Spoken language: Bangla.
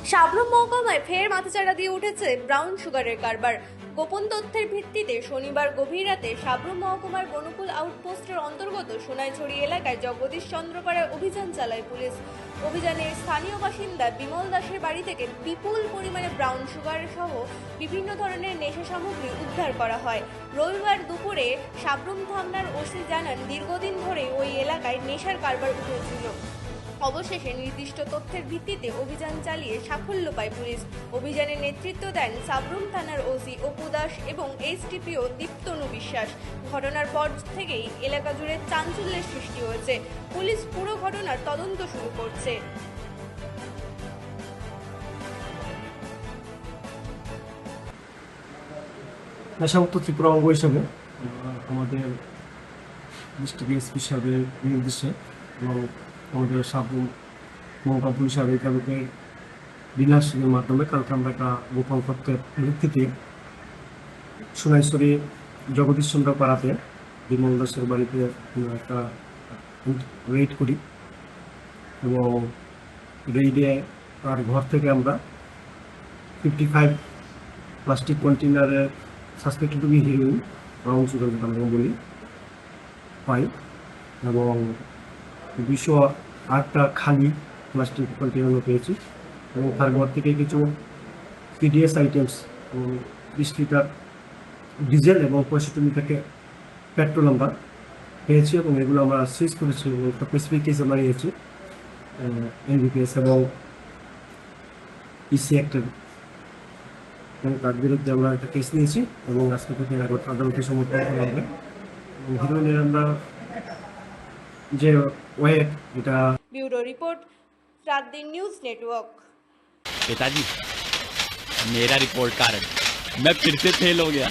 সাবরুম মহকুমায় ফের মাথাচাড়া দিয়ে উঠেছে ব্রাউন সুগারের কারবার। গোপন তথ্যের ভিত্তিতে শনিবার গভীর রাতে সাবরুম মহকুমার বনকুল আউটপোস্টের অন্তর্গত সোনাইছড়ি এলাকায় জগদীশ চন্দ্রপাড়ায় অভিযান চালায় পুলিশ। অভিযানে স্থানীয় বাসিন্দা বিমল দাসের বাড়ি থেকে বিপুল পরিমাণে ব্রাউন সুগার সহ বিভিন্ন ধরনের নেশা সামগ্রী উদ্ধার করা হয়। রবিবার দুপুরে সাবরুম থানার ওসি জানান, দীর্ঘদিন ধরে ওই এলাকায় নেশার কারবার উঠেছিল। অবশেষে নির্দিষ্ট তথ্যের ভিত্তিতে অভিযান চালিয়ে সাফল্য পায় পুলিশ। অভিযানে নেতৃত্ব দেন সাবরুম থানার ওসি অপু দাস এবং এসটিপিও দীপ্তনু বিশ্বাস। ঘটনার পর থেকেই এলাকা জুড়ে চাঞ্চল্যের সৃষ্টি হয়েছে। পুলিশ পুরো ঘটনার তদন্ত শুরু করছে। নেশামুক্ত ত্রিপুরা অঙ্গ হিসাবে আমাদের ডিস্ট্রিক্ট এসপি সাহেবের নির্দেশে এবং আমাদের সাবরুম মহকুমা পুলিশ আধিকারিকের বিনাশের মাধ্যমে কালকে আমরা একটা গোপন তথ্যের ভিত্তিতে সোনাইছড়ি জগদীশ চন্দ্র পাড়াতে বিমল দাসের বাড়িতে একটা রেড করি এবং রেইডে তার ঘর থেকে আমরা 55 প্লাস্টিক কন্টেনারের সাসপেক্টেড হিরোইন ব্রাউন সুগার আমরা বলি পাই এবং 208টা খালি প্লাস্টিক কন্টেনার পেয়েছি এবং তার ঘর থেকে কিছু পিডিএস আইটেমস 20 লিটার ডিজেল এবং 65 লিটারকে পেট্রোল আমরা পেয়েছি এবং এগুলো আমরা সিজ করেছি এবং একটা স্পেসিফিক কেস আমরা নিয়েছি এনডিপিএস এবং ইসি অ্যাক্টের এবং তার বিরুদ্ধে আমরা একটা কেস নিয়েছি এবং আজকে থেকে আদালতে সমর্পণ করা হবে। হিরোইনের আমরা যে ওয়েট এটা ব্যুরো রিপোর্ট, রাত দিন নিউজ নেটওয়ার্ক। पिताजी, मेरा रिपोर्ट कार्ड मैं फिर से फेल हो गया।